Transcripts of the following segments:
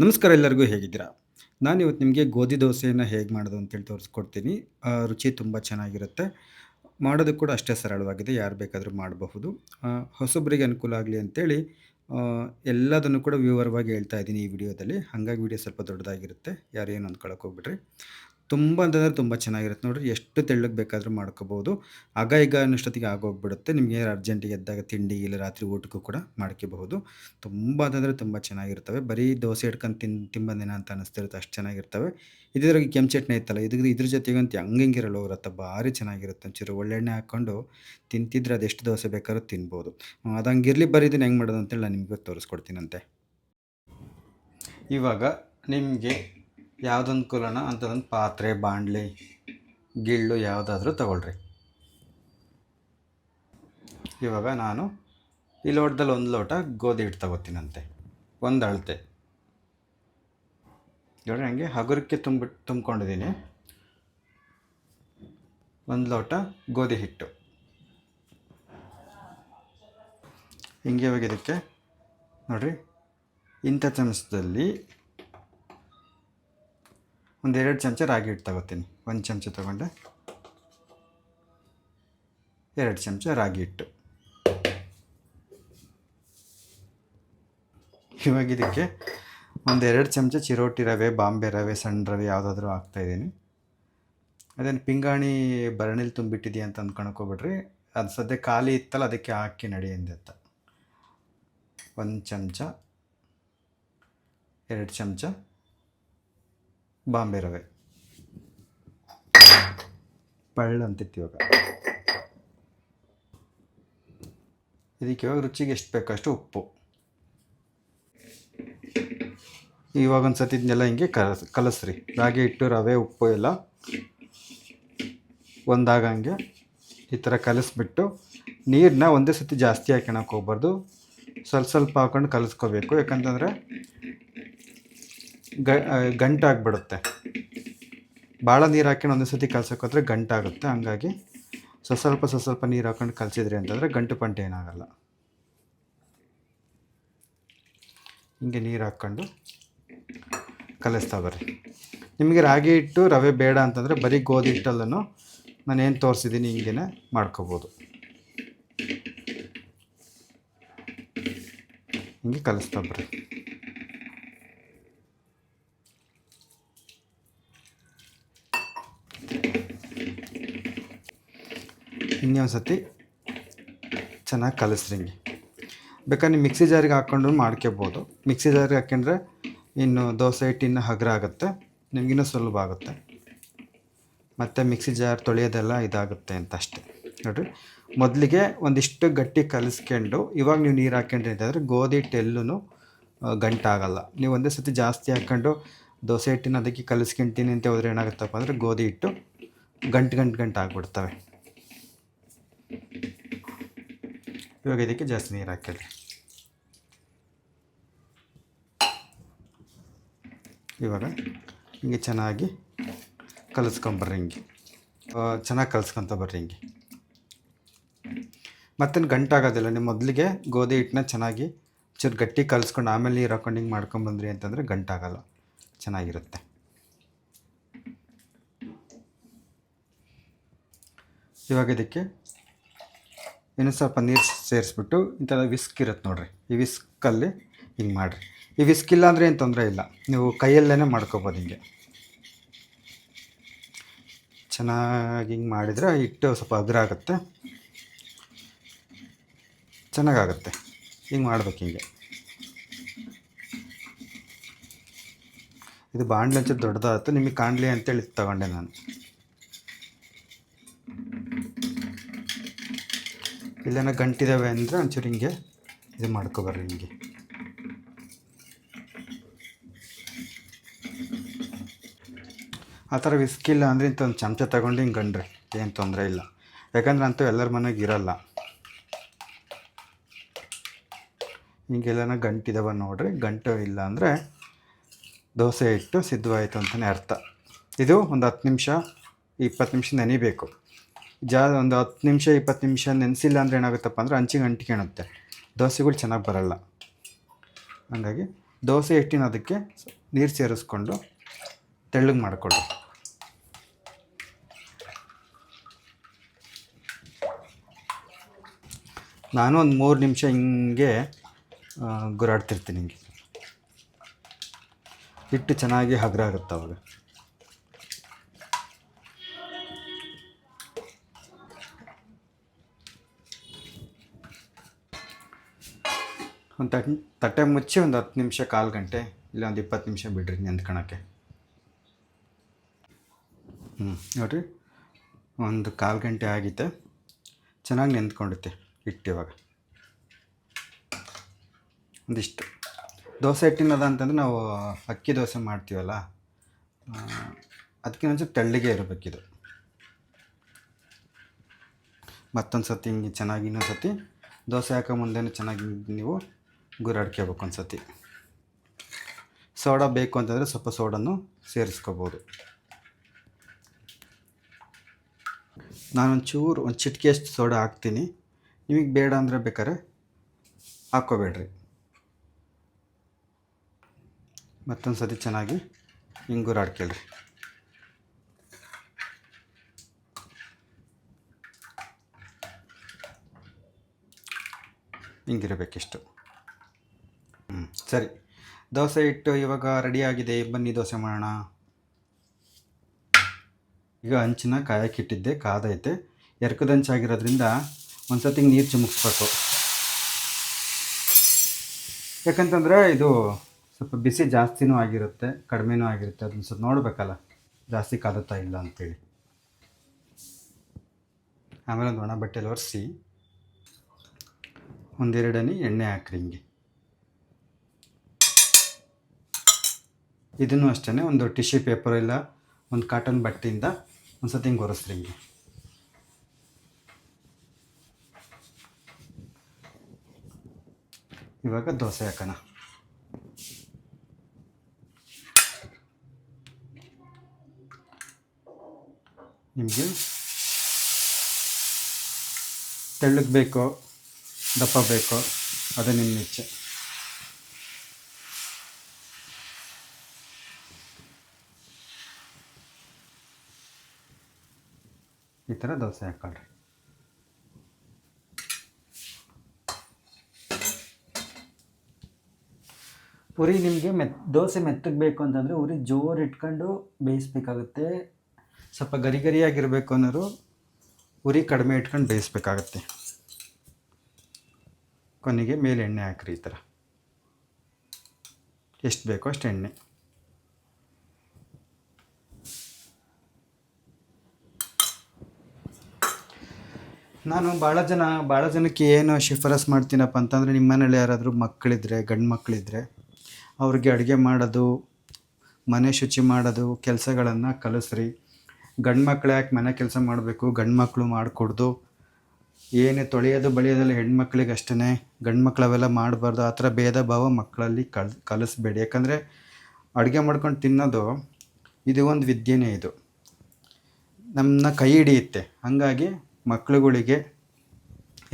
ನಮಸ್ಕಾರ ಎಲ್ಲರಿಗೂ ಹೇಗಿದ್ದೀರಾ? ನಾನಿವತ್ತು ನಿಮಗೆ ಗೋಧಿ ದೋಸೆಯನ್ನು ಹೇಗೆ ಮಾಡೋದು ಅಂತೇಳಿ ತೋರಿಸ್ಕೊಡ್ತೀನಿ. ರುಚಿ ತುಂಬ ಚೆನ್ನಾಗಿರುತ್ತೆ. ಮಾಡೋದಕ್ಕೆ ಕೂಡ ಅಷ್ಟೇ ಸರಳವಾಗಿದೆ. ಯಾರು ಬೇಕಾದರೂ ಮಾಡಬಹುದು. ಹೊಸಬರಿಗೆ ಅನುಕೂಲ ಆಗಲಿ ಅಂತೇಳಿ ಆ, ಎಲ್ಲದನ್ನು ಕೂಡ ವಿವರವಾಗಿ ಹೇಳ್ತಾ ಇದ್ದೀನಿ ಈ ವಿಡಿಯೋದಲ್ಲಿ. ಹಾಗಾಗಿ ವಿಡಿಯೋ ಸ್ವಲ್ಪ ದೊಡ್ಡದಾಗಿರುತ್ತೆ. ಯಾರು ಏನು ಅಂದ್ಕೊಳಕ್ಕೆ ಹೋಗ್ಬಿಡ್ರಿ. ತುಂಬ ಅಂತಂದರೆ ತುಂಬ ಚೆನ್ನಾಗಿರುತ್ತೆ ನೋಡಿರಿ. ಎಷ್ಟು ತೆಳ್ಳಗೆ ಬೇಕಾದರೂ ಮಾಡ್ಕೋಬೋದು. ಆಗ ಈಗ ಅನ್ನೋಷ್ಟೊತ್ತಿಗೆ ಆಗೋಗ್ಬಿಡುತ್ತೆ. ನಿಮಗೆ ಅರ್ಜೆಂಟಿಗೆ ಎದ್ದಾಗ ತಿಂಡಿ ಇಲ್ಲ ರಾತ್ರಿ ಊಟಕ್ಕೂ ಕೂಡ ಮಾಡ್ಕೋಬಹುದು. ತುಂಬ ಅಂತಂದರೆ ತುಂಬ ಚೆನ್ನಾಗಿರ್ತವೆ. ಬರೀ ದೋಸೆ ಹಿಡ್ಕೊಂಡು ತಿಂಬಂದೇನ ಅಂತ ಅನ್ನಿಸ್ತಿರುತ್ತೆ, ಅಷ್ಟು ಚೆನ್ನಾಗಿರ್ತವೆ. ಇದ್ರಾಗೆ ಕೆಂಪು ಚಟ್ನಿ ಐತಲ್ಲ, ಇದ್ರ ಜೊತೆಗಂತೂ ಹಂಗಿರಲ್ಲ ಹೋಗುತ್ತೆ, ಭಾರಿ ಚೆನ್ನಾಗಿರುತ್ತೆ. ಒಂಚೂರು ಒಳ್ಳೆಣ್ಣೆ ಹಾಕ್ಕೊಂಡು ತಿಂತಿದ್ರೆ ಅದೆಷ್ಟು ದೋಸೆ ಬೇಕಾದ್ರೂ ತಿನ್ಬೋದು. ಅದು ಹಂಗಿರ್ಲಿ, ಬರೀ ಇದನ್ನು ಹೆಂಗೆ ಮಾಡೋದು ಅಂತೇಳಿ ನಾನು ನಿಮಗೆ ತೋರಿಸ್ಕೊಡ್ತೀನಂತೆ. ಇವಾಗ ನಿಮಗೆ ಯಾವ್ದು ಅನುಕೂಲನ ಅಂಥದ್ದೊಂದು ಪಾತ್ರೆ, ಬಾಣಲೆ, ಗಿಳ್ಳು ಯಾವುದಾದ್ರೂ ತಗೊಳ್ರಿ. ಇವಾಗ ನಾನು ಈ ಲೋಟದಲ್ಲಿ 1 ಲೋಟ ಗೋಧಿ ಹಿಟ್ಟು ತಗೋತೀನಂತೆ, ಒಂದು ಅಳತೆ. ನೋಡಿ ನನಗೆ ಹಗುರಕ್ಕೆ ತುಂಬಿಕೊಂಡಿದ್ದೀನಿ 1 ಲೋಟ ಗೋಧಿ ಹಿಟ್ಟು. ಹಿಂಗೆ ಇವಾಗ ಇದಕ್ಕೆ ನೋಡಿರಿ, ಇಂಥ ಚಮಚದಲ್ಲಿ 1-2 ಚಮಚ ರಾಗಿ ಹಿಟ್ಟು ತಗೋತೀನಿ. 1 ಚಮಚ ತಗೊಂಡೆ, 2 ಚಮಚ ರಾಗಿ ಹಿಟ್ಟು. ಇವಾಗ ಇದಕ್ಕೆ 1-2 ಚಮಚ ಚಿರೋಟಿ ರವೆ, ಬಾಂಬೆ ರವೆ, ಸಣ್ಣ ರವೆ ಯಾವುದಾದ್ರೂ ಹಾಕ್ತಾಯಿದ್ದೀನಿ. ಅದೇನು ಪಿಂಗಾಣಿ ಭರಣಿಲಿ ತುಂಬಿಟ್ಟಿದೆಯಾ ಅಂತ ಅಂದ್ಕೊಳಕ್ಕೆ ಹೋಗ್ಬಿಡ್ರಿ. ಅದು ಸದ್ಯ ಖಾಲಿ ಇತ್ತಲ್ಲ, ಅದಕ್ಕೆ ಹಾಕಿ ನಡೆಯಿಂದ ಅಂತ. 1 ಚಮಚ, 2 ಚಮಚ ಬಾಂಬೆ ರವೆ, ಪಳ್ಳು ಅಂತಿತ್ತು. ಇವಾಗ ಇದಕ್ಕೆ ಇವಾಗ ರುಚಿಗೆ ಎಷ್ಟು ಬೇಕೋ ಅಷ್ಟು ಉಪ್ಪು. ಇವಾಗ ಒಂದು ಸತಿ ಇದನ್ನೆಲ್ಲ ಹಿಂಗೆ ಕಲಸ್ರಿ. ರಾಗಿ ಹಿಟ್ಟು, ರವೆ, ಉಪ್ಪು ಎಲ್ಲ ಒಂದಾಗಂಗೆ ಈ ಥರ ಕಲಿಸ್ಬಿಟ್ಟು ನೀರನ್ನ ಒಂದೇ ಸತಿ ಜಾಸ್ತಿ ಹಾಕೋಣಕ್ಕೆ ಹೋಗ್ಬಾರ್ದು. ಸ್ವಲ್ಪ ಸ್ವಲ್ಪ ಹಾಕೊಂಡು ಕಲಿಸ್ಕೋಬೇಕು. ಯಾಕಂತಂದರೆ ಗಂಟಾಗ್ಬಿಡುತ್ತೆ. ಭಾಳ ನೀರು ಹಾಕೊಂಡು ಒಂದೇ ಸತಿ ಕಲ್ಸೋಕ್ಕೋದ್ರೆ ಗಂಟಾಗುತ್ತೆ. ಹಂಗಾಗಿ ಸ್ವಲ್ಪ ನೀರು ಹಾಕೊಂಡು ಕಲಿಸಿದ್ರಿ ಅಂತಂದರೆ ಗಂಟು ಪಂಟೆ ಏನಾಗಲ್ಲ. ಹಿಂಗೆ ನೀರು ಹಾಕ್ಕೊಂಡು ಕಲಿಸ್ತಾ ಬರ್ರಿ. ನಿಮಗೆ ರಾಗಿ ಹಿಟ್ಟು, ರವೆ ಬೇಡ ಅಂತಂದರೆ ಬರೀ ಗೋಧಿ ಹಿಟ್ಟಲ್ಲೂ ನಾನೇನು ತೋರಿಸಿದ್ದೀನಿ ಹಿಂಗೇ ಮಾಡ್ಕೋಬೋದು. ಹಿಂಗೆ ಕಲಿಸ್ತಾ ಬರ್ರಿ. ಇನ್ನೇ ಒಂದು ಸತಿ ಚೆನ್ನಾಗಿ ಕಲಿಸ್ರಿ. ಹಿಂಗೆ ಬೇಕಾದ್ರೆ ನೀವು ಮಿಕ್ಸಿ ಜಾರಿಗೆ ಹಾಕ್ಕೊಂಡು ಮಾಡ್ಕೋಬೋದು. ಮಿಕ್ಸಿ ಜಾರಿಗೆ ಹಾಕ್ಕೊಂಡ್ರೆ ಇನ್ನು ದೋಸೆ ಹಿಟ್ಟು ಇನ್ನೂ ಹಗುರ ಆಗುತ್ತೆ, ನಿಮಗಿನ್ನೂ ಸುಲಭ ಆಗುತ್ತೆ. ಮತ್ತು ಮಿಕ್ಸಿ ಜಾರ್ ತೊಳೆಯೋದೆಲ್ಲ ಇದಾಗುತ್ತೆ ಅಂತ ಅಷ್ಟೇ. ನೋಡಿರಿ, ಮೊದಲಿಗೆ ಒಂದಿಷ್ಟು ಗಟ್ಟಿ ಕಲಿಸ್ಕೊಂಡು ಇವಾಗ ನೀವು ನೀರು ಹಾಕ್ಕೊಂಡ್ರಿ ಅಂತಂದರೆ ಗೋಧಿ ಹಿಟ್ಟು ಎಲ್ಲೂ ಗಂಟಾಗಲ್ಲ. ನೀವು ಒಂದೇ ಸತಿ ಜಾಸ್ತಿ ಹಾಕ್ಕೊಂಡು ದೋಸೆ ಹಿಟ್ಟಿನ ಅದಕ್ಕೆ ಕಲಿಸ್ಕೊಂತೀನಿ ಅಂತ ಹೋದ್ರೆ ಏನಾಗುತ್ತಪ್ಪ ಅಂದರೆ ಗೋಧಿ ಹಿಟ್ಟು ಗಂಟು ಆಗಿಬಿಡ್ತವೆ. ಇವಾಗ ಇದಕ್ಕೆ ಜಾಸ್ತಿ ನೀರು ಹಾಕಿರಿ. ಇವಾಗ ಹಿಂಗೆ ಚೆನ್ನಾಗಿ ಕಲಿಸ್ಕೊಂಬರ್ರಿ. ಹಿಂಗೆ ಚೆನ್ನಾಗಿ ಕಲಿಸ್ಕೊತ ಬರ್ರಿ. ಹಿಂಗೆ ಮತ್ತೇನು ಗಂಟಾಗೋದಿಲ್ಲ. ನೀವು ಮೊದಲಿಗೆ ಗೋಧಿ ಹಿಟ್ಟನ್ನ ಚೆನ್ನಾಗಿ ಚೂರು ಗಟ್ಟಿ ಕಲಿಸ್ಕೊಂಡು ಆಮೇಲೆ ನೀರು ಹಾಕೊಂಡು ಹಿಂಗೆ ಮಾಡ್ಕೊಂಬಂದ್ರಿ ಅಂತಂದರೆ ಗಂಟಾಗಲ್ಲ, ಚೆನ್ನಾಗಿರುತ್ತೆ. ಇವಾಗ ಇದಕ್ಕೆ ಇನ್ನೂ ಸ್ವಲ್ಪ ನೀರು ಸೇರಿಸ್ಬಿಟ್ಟು ಇಂಥ ವಿಸ್ಕ್ ಇರುತ್ತೆ ನೋಡಿರಿ, ಈ ವಿಸ್ಕಲ್ಲಿ ಹಿಂಗೆ ಮಾಡಿರಿ. ಈ ವಿಸ್ಕ್ ಇಲ್ಲ ಅಂದರೆ ಏನು ತೊಂದರೆ ಇಲ್ಲ, ನೀವು ಕೈಯಲ್ಲೇ ಮಾಡ್ಕೊಬೋದು. ಹಿಂಗೆ ಚೆನ್ನಾಗಿ ಹಿಂಗೆ ಮಾಡಿದರೆ ಹಿಟ್ಟು ಸ್ವಲ್ಪ ಅಗ್ರ ಆಗುತ್ತೆ, ಚೆನ್ನಾಗಾಗುತ್ತೆ. ಹಿಂಗೆ ಮಾಡ್ಬೇಕು. ಹಿಂಗೆ ಇದು ಬಾಣಲೆ ಒಂಚೂರು ದೊಡ್ಡದಾಗುತ್ತೆ, ನಿಮಗೆ ಕಾಣಲಿ ಅಂತೇಳಿ ತಗೊಂಡೆ ನಾನು. ಇಲ್ಲೇನೋ ಗಂಟಿದ್ದಾವೆ ಅಂದರೆ ಒಂಚೂರು ಹಿಂಗೆ ಇದು ಮಾಡ್ಕೊಬರ್ರಿ. ಹಿಂಗೆ ಆ ಥರ ವಿಸ್ಕಿಲ್ಲ ಅಂದರೆ ಇಂಥ ಒಂದು ಚಮಚ ತಗೊಂಡು ಹಿಂಗೆ ಗಂಡ್ರಿ, ಏನು ತೊಂದರೆ ಇಲ್ಲ. ಯಾಕಂದ್ರೆ ಅಂತೂ ಎಲ್ಲರ ಮನೆಗೆ ಇರೋಲ್ಲ. ಹಿಂಗೆಲ್ಲನ ಗಂಟಿದಾವ ನೋಡ್ರಿ. ಗಂಟು ಇಲ್ಲ ಅಂದರೆ ದೋಸೆ ಹಿಟ್ಟು ಸಿದ್ಧವಾಯಿತು ಅಂತಲೇ ಅರ್ಥ. ಇದು ಒಂದು 10 ನಿಮಿಷ 20 ನಿಮಿಷ ನೆನಿಬೇಕು. ಒಂದು 10 ನಿಮಿಷ 20 ನಿಮಿಷ ನೆನೆಸಿಲ್ಲ ಅಂದರೆ ಏನಾಗುತ್ತಪ್ಪ ಅಂದರೆ ಅಂಚಿಗೆ ಅಂಟ್ಕೊಳುತ್ತೆ, ದೋಸೆಗಳು ಚೆನ್ನಾಗಿ ಬರೋಲ್ಲ. ಹಾಗಾಗಿ ದೋಸೆ ಹಿಟ್ಟಿನ ಅದಕ್ಕೆ ನೀರು ಸೇರಿಸ್ಕೊಂಡು ತೆಳ್ಳಗೆ ಮಾಡಿಕೊಳ್ಳಿ. ನಾನು ಒಂದು 3 ನಿಮಿಷ ಹಿಂಗೆ ಗುರಾಡ್ತಿರ್ತೀನಿ. ಹಿಂಗೆ ಹಿಟ್ಟು ಚೆನ್ನಾಗಿ ಹಗುರ ಆಗುತ್ತೆ ಅವಾಗ. ಒಂದು ತಟ್ಟೆ ಮುಚ್ಚಿ ಒಂದು 10 ನಿಮಿಷ, ಕಾಲು ಗಂಟೆ ಇಲ್ಲ ಒಂದು 20 ನಿಮಿಷ ಬಿಡ್ರಿ ನೆಂದ್ಕೊಳಕ್ಕೆ. ನೋಡಿರಿ, ಒಂದು ಕಾಲು ಗಂಟೆ ಆಗಿತ್ತೆ, ಚೆನ್ನಾಗಿ ನೆಂದ್ಕೊಂಡುತ್ತೆ ಹಿಟ್ಟು. ಇವಾಗ ಒಂದಿಷ್ಟು ದೋಸೆ ಹಿಟ್ಟಿನದ ಅಂತಂದರೆ ನಾವು ಅಕ್ಕಿ ದೋಸೆ ಮಾಡ್ತೀವಲ್ಲ, ಅದಕ್ಕಿಂತ ಒಂಚೂರು ತೆಳ್ಳಗೆ ಇರಬೇಕಿದು. ಮತ್ತೊಂದು ಸತಿ ಹಿಂಗೆ ಚೆನ್ನಾಗಿ ಇನ್ನೊಂದು ಸತಿ ದೋಸೆ ಹಾಕೋ ಮುಂದೆನೂ ಚೆನ್ನಾಗಿ ನೀವು ಗುರಾಡ್ಕೋಬೇಕು. ಒಂದು ಸತಿ ಸೋಡಾ ಬೇಕು ಅಂತಂದರೆ ಸ್ವಲ್ಪ ಸೋಡನ್ನು ಸೇರಿಸ್ಕೋಬೋದು. ನಾನೊಂಚೂರು ಒಂದು ಚಿಟಿಕೆಯಷ್ಟು ಸೋಡಾ ಹಾಕ್ತೀನಿ, ನಿಮಗೆ ಬೇಡ ಅಂದರೆ ಬೇಕಾದ್ರೆ ಹಾಕ್ಕೋಬೇಡ್ರಿ. ಮತ್ತೊಂದು ಸತಿ ಚೆನ್ನಾಗಿ ಹಿಂಗೆ ಗುರಾಡ್ಕೊಳ್ರಿ. ಹಿಂಗಿರಬೇಕಿಷ್ಟು. ಸರಿ, ದೋಸೆ ಹಿಟ್ಟು ಇವಾಗ ರೆಡಿಯಾಗಿದೆ, ಬನ್ನಿ ದೋಸೆ ಮಾಡೋಣ. ಈಗ ಹಂಚಿನ ಕಾಯಕ್ಕಿಟ್ಟಿದ್ದೆ, ಕಾದೈತೆ. ಎರ್ಕದ ಹಂಚಾಗಿರೋದ್ರಿಂದ ಒಂದು ಸತಿ ನೀರು ಚಿಮುಕ್ಸ್ಬೇಕು. ಯಾಕಂತಂದರೆ ಇದು ಸ್ವಲ್ಪ ಬಿಸಿ ಜಾಸ್ತಿನೂ ಆಗಿರುತ್ತೆ, ಕಡಿಮೆನೂ ಆಗಿರುತ್ತೆ. ಅದನ್ನ ಸ್ವಲ್ಪ ನೋಡಬೇಕಲ್ಲ ಜಾಸ್ತಿ ಕಾದುತ್ತಾ ಇಲ್ಲ ಅಂಥೇಳಿ. ಆಮೇಲೆ ಒಂದು ಒಣ ಬಟ್ಟೆಯಲ್ಲಿ ಒರೆಸಿ ಒಂದೆರಡು ಹನಿ ಎಣ್ಣೆ ಹಾಕ್ರಿ. ಹಿಂಗೆ ಇದನ್ನು ಅಷ್ಟೇ ಒಂದು ಟಿಶ್ಯೂ ಪೇಪರ್ ಇಲ್ಲ ಒಂದು ಕಾಟನ್ ಬಟ್ಟೆಯಿಂದ ಒಂದು ಸತಿ ಹಿಂಗೆ ಒರೆಸ್ರಿ. ಹಿಂಗೆ ಇವಾಗ ದೋಸೆ ಹಾಕೋಣ. ನಿಮಗೆ ತೆಳ್ಳಗೆ ಬೇಕೋ ದಪ್ಪ ಬೇಕೋ ಅದು ನಿಮ್ಮ ಇಚ್ಛೆ. ಈ ಥರ ದೋಸೆ ಹಾಕ್ಕೊಳ್ರಿ. ಉರಿ ನಿಮಗೆ ದೋಸೆ ಮೆತ್ತಗೆ ಬೇಕು ಅಂತಂದರೆ ಉರಿ ಜೋರು ಇಟ್ಕೊಂಡು ಬೇಯಿಸ್ಬೇಕಾಗುತ್ತೆ. ಸ್ವಲ್ಪ ಗರಿ ಗರಿಯಾಗಿರಬೇಕು ಅನ್ನೋರು ಉರಿ ಕಡಿಮೆ ಇಟ್ಕೊಂಡು ಬೇಯಿಸ್ಬೇಕಾಗತ್ತೆ. ಕೊನೆಗೆ ಮೇಲೆ ಎಣ್ಣೆ ಹಾಕ್ರಿ. ಈ ಥರ ಎಷ್ಟು ಬೇಕೋ ಅಷ್ಟು ಎಣ್ಣೆ. ನಾನು ಭಾಳ ಜನಕ್ಕೆ ಏನು ಶಿಫಾರಸ್ ಮಾಡ್ತೀನಪ್ಪ ಅಂತಂದರೆ, ನಿಮ್ಮ ಮನೇಲಿ ಯಾರಾದರೂ ಮಕ್ಕಳಿದ್ರೆ, ಗಂಡು ಮಕ್ಕಳಿದ್ರೆ ಅವ್ರಿಗೆ ಅಡುಗೆ ಮಾಡೋದು, ಮನೆ ಶುಚಿ ಮಾಡೋದು ಕೆಲಸಗಳನ್ನು ಕಲಿಸ್ರಿ. ಗಂಡು ಮಕ್ಕಳು ಯಾಕೆ ಮನೆ ಕೆಲಸ ಮಾಡಬೇಕು, ಗಂಡು ಮಕ್ಕಳು ಮಾಡಿಕೊಡ್ದು. ಏನೇ ತೊಳೆಯೋದು ಬಳಿಯೋದೆಲ್ಲ ಹೆಣ್ಮಕ್ಳಿಗೆ ಅಷ್ಟೇ, ಗಂಡು ಮಕ್ಳು ಅವೆಲ್ಲ ಮಾಡಬಾರ್ದು. ಆ ಥರ ಭೇದ ಭಾವ ಮಕ್ಕಳಲ್ಲಿ ಕಲಿಸ್ಬೇಡಿ. ಯಾಕಂದರೆ ಅಡುಗೆ ಮಾಡ್ಕೊಂಡು ತಿನ್ನೋದು ಇದು ಒಂದು ವಿದ್ಯೆನೇ. ಇದು ನಮ್ಮನ್ನ ಕೈ ಹಿಡಿಯುತ್ತೆ. ಹಾಗಾಗಿ ಮಕ್ಳುಗಳಿಗೆ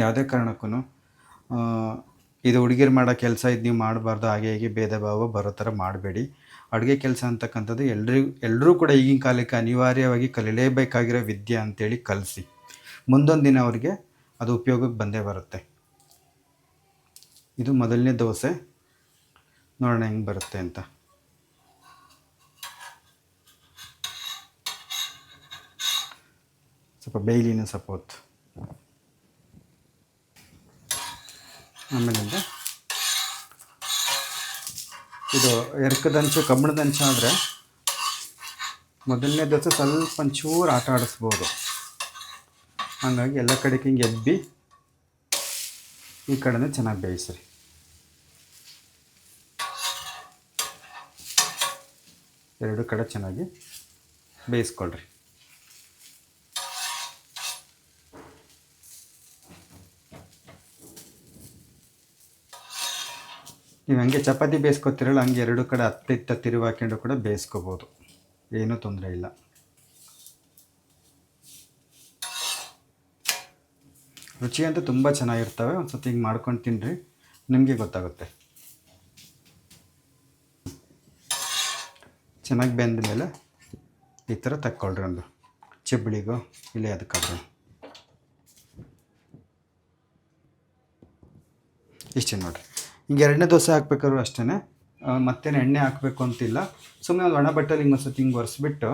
ಯಾವುದೇ ಕಾರಣಕ್ಕೂ ಇದು ಹುಡುಗಿರು ಮಾಡೋ ಕೆಲಸ, ಇದು ನೀವು ಮಾಡಬಾರ್ದು, ಹಾಗೆ ಹೀಗೆ ಭೇದ ಭಾವ ಬರೋ ಥರ ಮಾಡಬೇಡಿ. ಅಡುಗೆ ಕೆಲಸ ಅಂತಕ್ಕಂಥದ್ದು ಎಲ್ಲರೂ ಕೂಡ ಈಗಿನ ಕಾಲಕ್ಕೆ ಅನಿವಾರ್ಯವಾಗಿ ಕಲಿಯಲೇಬೇಕಾಗಿರೋ ವಿದ್ಯೆ ಅಂತೇಳಿ ಕಲಿಸಿ. ಮುಂದೊಂದು ದಿನ ಅವರಿಗೆ ಅದು ಉಪಯೋಗಕ್ಕೆ ಬಂದೇ ಬರುತ್ತೆ. ಇದು ಮೊದಲನೇ ದೋಸೆ, ನೋಡೋಣ ಹೆಂಗೆ ಬರುತ್ತೆ ಅಂತ. ಸ್ವಲ್ಪ ಬೇಯ್ಲಿನ ಸ್ವಲ್ಪ ಹೊತ್ತು. ಆಮೇಲಿಂದ ಇದು ಎರ್ಕದಂಚು, ಕಬ್ಬಣದಂಚು ಆದರೆ ಮೊದಲನೇ ದೋಸೆ ಸ್ವಲ್ಪ ಒಂಚೂರು ಆಟ ಆಡಿಸ್ಬೋದು. ಹಾಗಾಗಿ ಎಲ್ಲ ಕಡೆಗೆ ಹಿಂಗೆ ಎಬ್ಬಿ ಈ ಕಡೆನೇ ಚೆನ್ನಾಗಿ ಬೇಯಿಸ್ರಿ. ಎರಡು ಕಡೆ ಚೆನ್ನಾಗಿ ಬೇಯಿಸ್ಕೊಳ್ರಿ. ನೀವು ಹಂಗೆ ಚಪಾತಿ ಬೇಯಿಸ್ಕೊತಿರಲ್ಲ, ಹಂಗೆ ಎರಡು ಕಡೆ ಹತ್ತಿತ್ತ ತಿರುವು ಹಾಕ್ಕೊಂಡು ಕೂಡ ಬೇಯಿಸ್ಕೋಬೋದು, ಏನೂ ತೊಂದರೆ ಇಲ್ಲ. ರುಚಿ ಅಂತೂ ತುಂಬ ಚೆನ್ನಾಗಿರ್ತವೆ. ಒಂದು ಸತಿ ಹಿಂಗೆ ಮಾಡ್ಕೊಂಡು ತಿನ್ನಿರಿ, ನಿಮಗೆ ಗೊತ್ತಾಗುತ್ತೆ. ಚೆನ್ನಾಗಿ ಬೆಂದ ಮೇಲೆ ಈ ಥರ ತಕ್ಕೊಳ್ರಿ, ಒಂದು ಚಬ್ಬಳಿಗೋ ಇಲ್ಲ ಅದಕ್ಕಾದ್ರೂ. ಇಷ್ಟೇ ನೋಡಿರಿ. ಈಗ ಎರಡನೇ ದೋಸೆ ಹಾಕ್ಬೇಕಾದ್ರೂ ಅಷ್ಟೇ, ಮತ್ತೇನು ಎಣ್ಣೆ ಹಾಕಬೇಕು ಅಂತಿಲ್ಲ. ಸುಮ್ಮನೆ ಒಂದು ಒಣ ಬಟ್ಟೆಲಿ ಹಿಂಗೆ ಒಂದು ಸತಿ ಹಿಂಗೆ ಒರೆಸ್ಬಿಟ್ಟು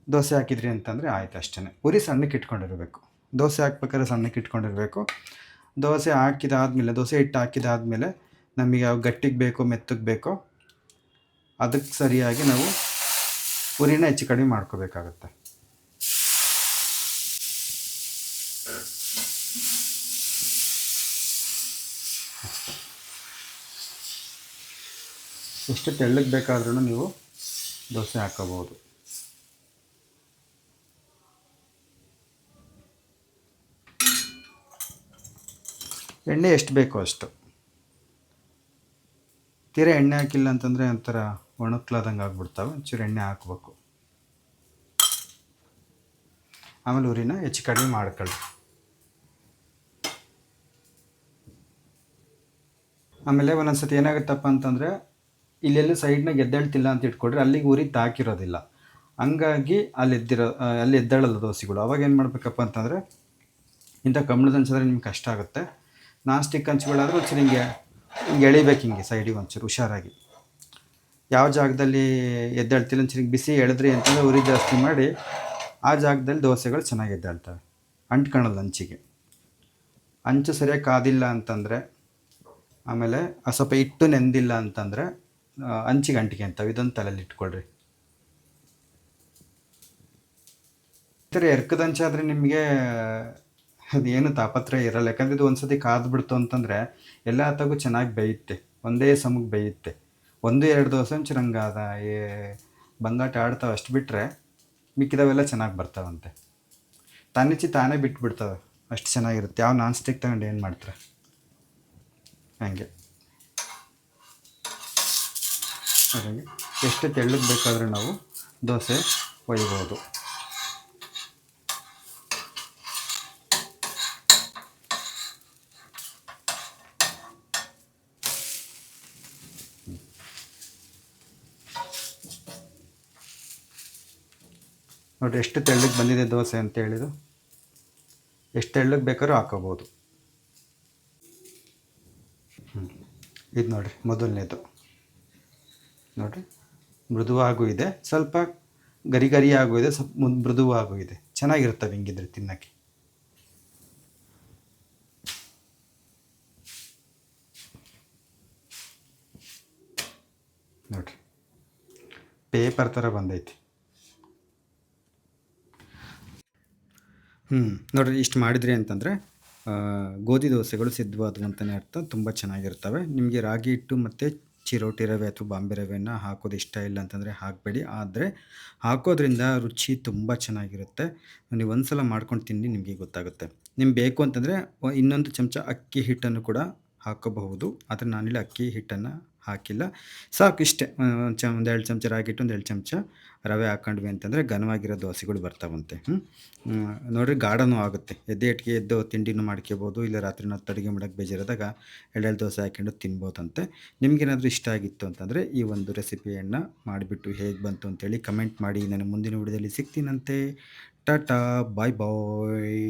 ದೋಸೆ ಹಾಕಿದ್ರಿ ಅಂತಂದರೆ ಆಯ್ತು ಅಷ್ಟೇ. ಉರಿ ಸಣ್ಣಕ್ಕೆ ಇಟ್ಕೊಂಡಿರಬೇಕು. ದೋಸೆ ಹಾಕ್ಬೇಕಾದ್ರೆ ಸಣ್ಣಕ್ಕೆ ಇಟ್ಕೊಂಡಿರಬೇಕು. ದೋಸೆ ಹಾಕಿದಾದ್ಮೇಲೆ, ದೋಸೆ ಹಿಟ್ಟು ಹಾಕಿದಾದ್ಮೇಲೆ ನಮಗೆ ಯಾವ ಗಟ್ಟಿಗೆ ಬೇಕೋ ಮೆತ್ತಗೆ ಬೇಕೋ ಅದಕ್ಕೆ ಸರಿಯಾಗಿ ನಾವು ಉರಿನ ಹೆಚ್ಚು ಕಡಿಮೆ ಮಾಡ್ಕೋಬೇಕಾಗತ್ತೆ. ಎಷ್ಟು ತೆಳ್ಳಗೆ ಬೇಕಾದ್ರೂ ನೀವು ದೋಸೆ ಹಾಕೋಬೋದು. ಎಣ್ಣೆ ಎಷ್ಟು ಬೇಕೋ ಅಷ್ಟು. ತೀರಾ ಎಣ್ಣೆ ಹಾಕಿಲ್ಲ ಅಂತಂದರೆ ಒಂಥರ ಒಣಕ್ಲಾದಂಗೆ ಆಗ್ಬಿಡ್ತಾವೆ. ಒಂಚೂರು ಎಣ್ಣೆ ಹಾಕ್ಬೇಕು. ಆಮೇಲೆ ಉರಿನ ಹೆಚ್ಚು ಕಡಿಮೆ ಮಾಡ್ಕೊಳ್ಳಿ. ಆಮೇಲೆ ಒಂದೊಂದು ಸತಿ ಏನಾಗುತ್ತಪ್ಪ ಅಂತಂದರೆ ಇಲ್ಲೆಲ್ಲೂ ಸೈಡ್ನಾಗ ಎದ್ದೇಳ್ತಿಲ್ಲ ಅಂತ ಇಟ್ಕೊಡ್ರಿ, ಅಲ್ಲಿಗೆ ಉರಿ ತಾಕಿರೋದಿಲ್ಲ. ಹಂಗಾಗಿ ಅಲ್ಲಿ ಎದ್ದೇಳಲ್ಲ ದೋಸೆಗಳು. ಅವಾಗ ಏನು ಮಾಡಬೇಕಪ್ಪ ಅಂತಂದರೆ ಇಂಥ ಕಬ್ಬಿಣದ ಹಂಚಿದ್ರೆ ನಿಮ್ಗೆ ಕಷ್ಟ ಆಗುತ್ತೆ. ನಾನ್ ಸ್ಟಿಕ್ ಹಂಚುಗಳಾದ್ರೆ ಒಂಚೂರು ಹಿಂಗೆ ಎಳಿಬೇಕು, ಹಿಂಗೆ ಸೈಡಿಗೆ ಒಂಚೂರು ಹುಷಾರಾಗಿ. ಯಾವ ಜಾಗದಲ್ಲಿ ಎದ್ದೇಳ್ತಿಲ್ಲ ಒಂಚೂರು ಬಿಸಿ ಎಳೆದ್ರಿ ಅಂತಂದರೆ ಉರಿ ಜಾಸ್ತಿ ಮಾಡಿ ಆ ಜಾಗದಲ್ಲಿ ದೋಸೆಗಳು ಚೆನ್ನಾಗಿ ಎದ್ದೇಳ್ತವೆ, ಅಂಟ್ಕೊಳ್ಳೋದು ಹಂಚಿಗೆ. ಹಂಚು ಸರಿಯಾಗಿ ಕಾದಿಲ್ಲ ಅಂತಂದರೆ, ಆಮೇಲೆ ಸ್ವಲ್ಪ ಹಿಟ್ಟು ನೆಂದಿಲ್ಲ ಅಂತಂದರೆ ಹಂಚಿಗೆ ಅಂಟಿಗೆ ಅಂತವೆ. ಇದೊಂದು ತಲೆಯಲ್ಲಿ ಇಟ್ಕೊಳ್ರಿ. ಈ ಥರ ಎರ್ಕದ ಹಂಚಾದರೆ ನಿಮಗೆ ಅದೇನು ತಾಪತ್ರಯ ಇರಲ್ಲ. ಯಾಕಂದರೆ ಇದು ಒಂದು ಸತಿ ಕಾದ್ಬಿಡ್ತು ಅಂತಂದರೆ ಎಲ್ಲ ಹತ್ತಾಗೂ ಚೆನ್ನಾಗಿ ಬೇಯುತ್ತೆ, ಒಂದೇ ಸಮಕ್ಕೆ ಬೇಯುತ್ತೆ. 1-2 ದೋಸೆ ಒಂಚೂರು ಹಂಗಾದ ಬಂದಾಟ ಆಡ್ತಾವೆ, ಅಷ್ಟು ಬಿಟ್ಟರೆ ಮಿಕ್ಕಿದವೆಲ್ಲ ಚೆನ್ನಾಗಿ ಬರ್ತಾವಂತೆ. ತಾನೇ ಬಿಟ್ಬಿಡ್ತವೆ, ಅಷ್ಟು ಚೆನ್ನಾಗಿರುತ್ತೆ. ಯಾವ ನಾನ್ ಸ್ಟಿಕ್ ತಗೊಂಡು ಏನು ಮಾಡ್ತಾರೆ ಹಾಗೆ. ಹಾಗಾಗಿ ಎಷ್ಟು ತೆಳ್ಳಗೆ ಬೇಕಾದರೂ ನಾವು ದೋಸೆ ಒಯ್ಬೋದು. ನೋಡಿರಿ ಎಷ್ಟು ತೆಳ್ಳಗೆ ಬಂದಿದೆ ದೋಸೆ ಅಂತ ಹೇಳಿದು. ಎಷ್ಟು ತೆಳ್ಳಗೆ ಬೇಕಾದ್ರೂ ಹಾಕೋಬೋದು. ಇದು ನೋಡಿರಿ ಮೊದಲನೇದು. ನೋಡಿರಿ ಮೃದುವಾಗೂ ಇದೆ, ಸ್ವಲ್ಪ ಗರಿ ಆಗೂ ಇದೆ, ಸ್ವಲ್ಪ ಮೃದುವಾಗೂ ಇದೆ. ಚೆನ್ನಾಗಿರ್ತವೆ ಹಿಂಗಿದ್ರೆ ತಿನ್ನೋಕ್ಕೆ. ನೋಡಿರಿ ಪೇಪರ್ ಥರ ಬಂದೈತಿ. ನೋಡಿರಿ ಇಷ್ಟು ಮಾಡಿದ್ರಿ ಅಂತಂದರೆ ಗೋಧಿ ದೋಸೆಗಳು ಸಿದ್ಧವಾದವು ಅಂತಲೇ ಅರ್ಥ. ತುಂಬ ಚೆನ್ನಾಗಿರ್ತವೆ. ನಿಮಗೆ ರಾಗಿ ಹಿಟ್ಟು ಮತ್ತು ಚಿರೋಟಿ ರವೆ ಅಥವಾ ಬಾಂಬೆ ರವೆನ ಹಾಕೋದು ಇಷ್ಟ ಇಲ್ಲ ಅಂತಂದರೆ ಹಾಕಬೇಡಿ. ಆದರೆ ಹಾಕೋದ್ರಿಂದ ರುಚಿ ತುಂಬ ಚೆನ್ನಾಗಿರುತ್ತೆ. ನೀವು ಒಂದು ಸಲ ಮಾಡ್ಕೊಂಡು ತಿಂದು ನಿಮಗೆ ಗೊತ್ತಾಗುತ್ತೆ. ನಿಮ್ಗೆ ಬೇಕು ಅಂತಂದರೆ ಇನ್ನೊಂದು ಚಮಚ ಅಕ್ಕಿ ಹಿಟ್ಟನ್ನು ಕೂಡ ಹಾಕೋಬಹುದು. ಆದರೆ ನಾನಿಲ್ಲಿ ಅಕ್ಕಿ ಹಿಟ್ಟನ್ನು ಹಾಕಿಲ್ಲ. ಸಾಕು ಇಷ್ಟೇ. ಒಂದು 2 ಚಮಚ ರಾಗಿ ಹಿಟ್ಟು, ಒಂದು 2 ಚಮಚ ರವೆ ಹಾಕೊಂಡ್ವಿ ಅಂತಂದರೆ ಘನವಾಗಿರೋ ದೋಸೆಗಳು ಬರ್ತಾವಂತೆ. ನೋಡಿರಿ ಗಾಢನೂ ಆಗುತ್ತೆ. ಎದ್ದು ತಿಂಡಿನೂ ಮಾಡ್ಕೋಬೋದು. ಇಲ್ಲ ರಾತ್ರಿ ಹೊತ್ತು ಅಡುಗೆ ಮಾಡೋಕ್ಕೆ ಬೇಜಾರಾದಾಗ 2 ದೋಸೆ ಹಾಕ್ಕೊಂಡು ತಿನ್ಬೋದಂತೆ. ನಿಮಗೇನಾದರೂ ಇಷ್ಟ ಆಗಿತ್ತು ಅಂತಂದರೆ ಈ ಒಂದು ರೆಸಿಪಿಯನ್ನು ಮಾಡಿಬಿಟ್ಟು ಹೇಗೆ ಬಂತು ಅಂತೇಳಿ ಕಮೆಂಟ್ ಮಾಡಿ. ನಾನು ಮುಂದಿನ ವಿಡಿಯೋದಲ್ಲಿ ಸಿಗ್ತೀನಂತೆ. ಟಾಟಾ, ಬಾಯ್ ಬಾಯ್.